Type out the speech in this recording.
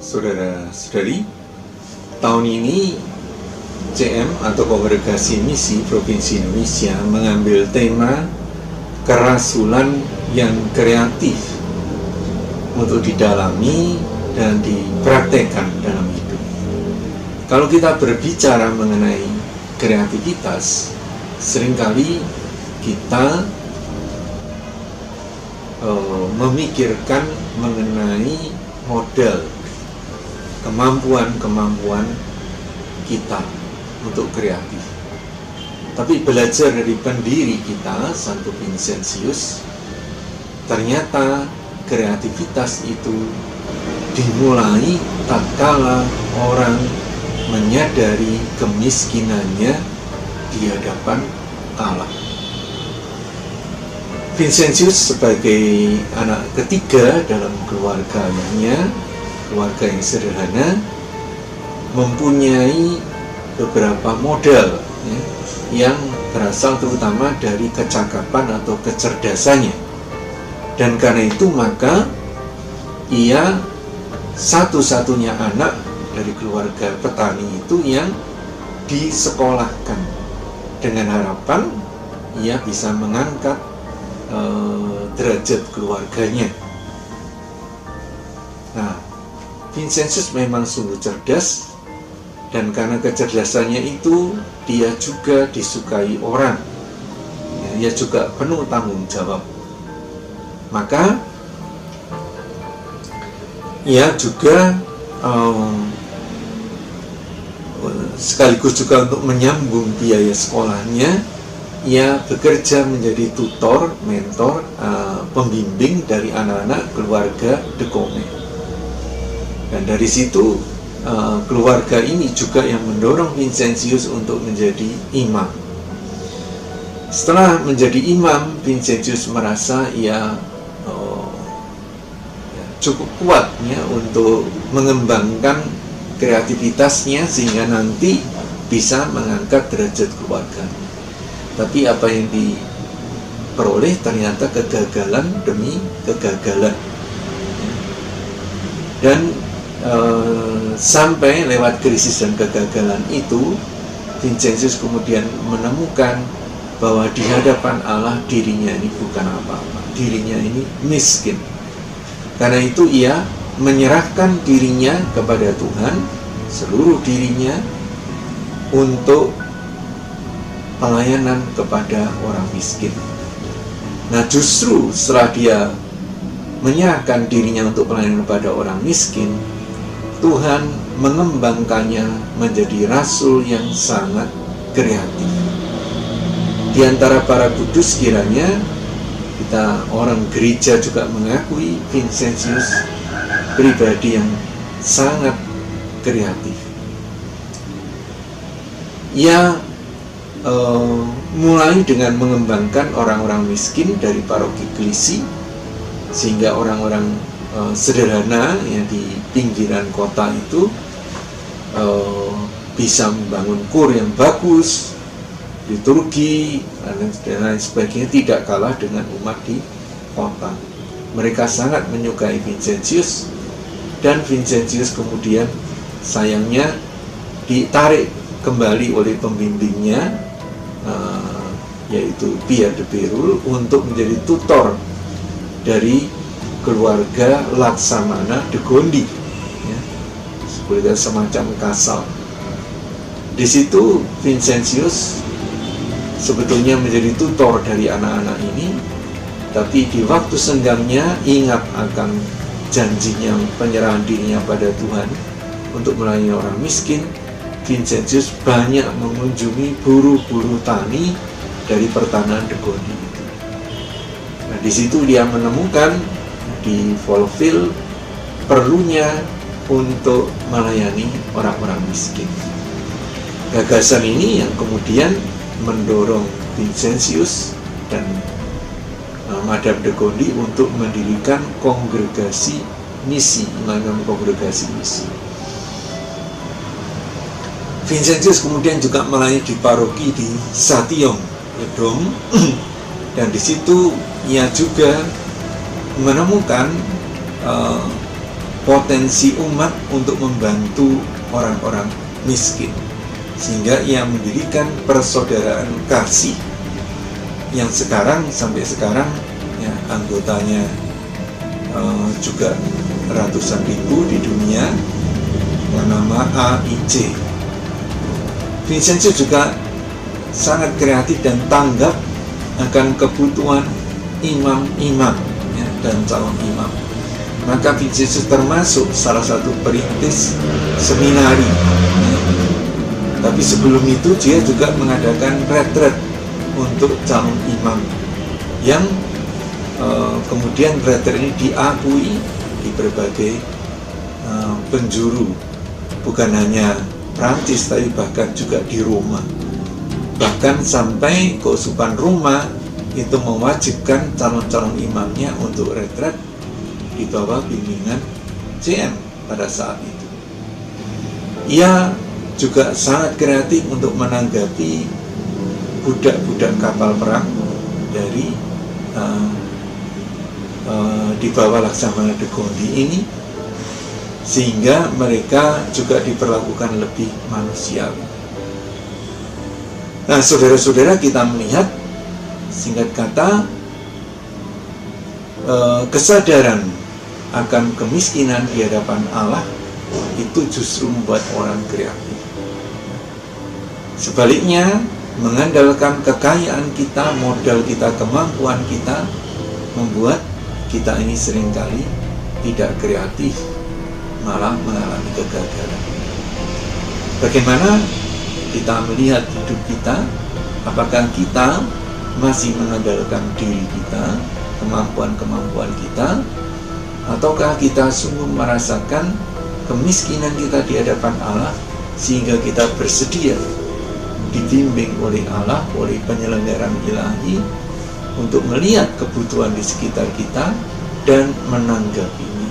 Saudara-saudari, tahun ini CM atau Kongregasi Misi Provinsi Indonesia mengambil tema kerasulan yang kreatif untuk didalami dan dipraktekkan dalam hidup. Kalau kita berbicara mengenai kreativitas, seringkali kita memikirkan mengenai modal kemampuan kita untuk kreatif. Tapi belajar dari pendiri kita, Santo Vincentius, ternyata kreativitas itu dimulai tatkala orang menyadari kemiskinannya di hadapan Allah. Vincentius sebagai anak ketiga dalam keluarganya, keluarga yang sederhana, mempunyai beberapa modal yang berasal terutama dari kecakapan atau kecerdasannya. Dan karena itu maka ia satu-satunya anak dari keluarga petani itu yang disekolahkan dengan harapan ia bisa mengangkat derajat keluarganya. Nah, Vincentius memang sungguh cerdas, dan karena kecerdasannya itu dia juga disukai orang. Dia juga penuh tanggung jawab. Maka ia juga sekaligus juga untuk menyambung biaya sekolahnya, ia bekerja menjadi tutor, mentor, pembimbing dari anak-anak keluarga De Commet. Dan dari situ keluarga ini juga yang mendorong Vincentius untuk menjadi imam. Setelah menjadi imam, Vincentius merasa ia cukup kuat untuk mengembangkan kreativitasnya sehingga nanti bisa mengangkat derajat keluarga. Tapi apa yang diperoleh ternyata kegagalan demi kegagalan. Dan sampai lewat krisis dan kegagalan itu, Vincentius kemudian menemukan bahwa di hadapan Allah dirinya ini bukan apa-apa, dirinya ini miskin. Karena itu ia menyerahkan dirinya kepada Tuhan, seluruh dirinya, untuk pelayanan kepada orang miskin. Nah, justru setelah dia menyerahkan dirinya untuk pelayanan kepada orang miskin, Tuhan mengembangkannya menjadi rasul yang sangat kreatif. Di antara para kudus kiranya kita orang gereja juga mengakui Vincentius pribadi yang sangat kreatif. Ia mulai dengan mengembangkan orang-orang miskin dari paroki Klisi, sehingga orang-orang sederhana yang di pinggiran kota itu bisa membangun kur yang bagus, liturgi dan lain sebagainya, tidak kalah dengan umat di kota. Mereka sangat menyukai Vincentius, dan Vincentius kemudian sayangnya ditarik kembali oleh pembimbingnya, yaitu Pierre de Bérulle, untuk menjadi tutor dari keluarga Laksamana de Gondi, sebagai semacam kasal. Di situ Vincentius sebetulnya menjadi tutor dari anak-anak ini, tapi di waktu senggangnya ingat akan janjinya penyerahan dirinya pada Tuhan untuk melayani orang miskin. Vincentius banyak mengunjungi buruh-buruh tani dari pertanahan de Gondi itu. Nah, di situ dia menemukan di Volville perlunya untuk melayani orang-orang miskin. Gagasan ini yang kemudian mendorong Vincentius dan Madame de Gondi untuk mendirikan kongregasi misi, namanya kongregasi misi. Vincentius kemudian juga melayani di paroki di Châtillon, Dom, dan di situ ia juga menemukan potensi umat untuk membantu orang-orang miskin, sehingga ia mendirikan persaudaraan kasih yang sampai sekarang ya, anggotanya juga ratusan ribu di dunia, yang nama AIC. Vincenzo juga sangat kreatif dan tanggap akan kebutuhan imam-imam ya, dan calon imam. Maka Vincenzo termasuk salah satu perintis seminari ya. Tapi sebelum itu dia juga mengadakan retret untuk calon imam, yang kemudian retret ini diakui di berbagai penjuru, bukan hanya Prancis tapi bahkan juga di Roma. Bahkan sampai keuskupan Roma itu mewajibkan calon-calon imamnya untuk retret di bawah bimbingan CM pada saat itu. Ia juga sangat kreatif untuk menanggapi budak-budak kapal perang dari di bawah Laksamana de Gondi ini, sehingga mereka juga diperlakukan lebih manusiawi. Nah, saudara-saudara, kita melihat, singkat kata, kesadaran akan kemiskinan di hadapan Allah itu justru membuat orang kreatif. Sebaliknya, mengandalkan kekayaan kita, modal kita, kemampuan kita, membuat kita ini seringkali tidak kreatif, malah mengalami kegagalan. Bagaimana kita melihat hidup kita? Apakah kita masih mengandalkan diri kita, kemampuan-kemampuan kita, ataukah kita sungguh merasakan kemiskinan kita di hadapan Allah, sehingga kita bersedia dibimbing oleh Allah, oleh penyelenggaraan ilahi, untuk melihat kebutuhan di sekitar kita dan menanggapinya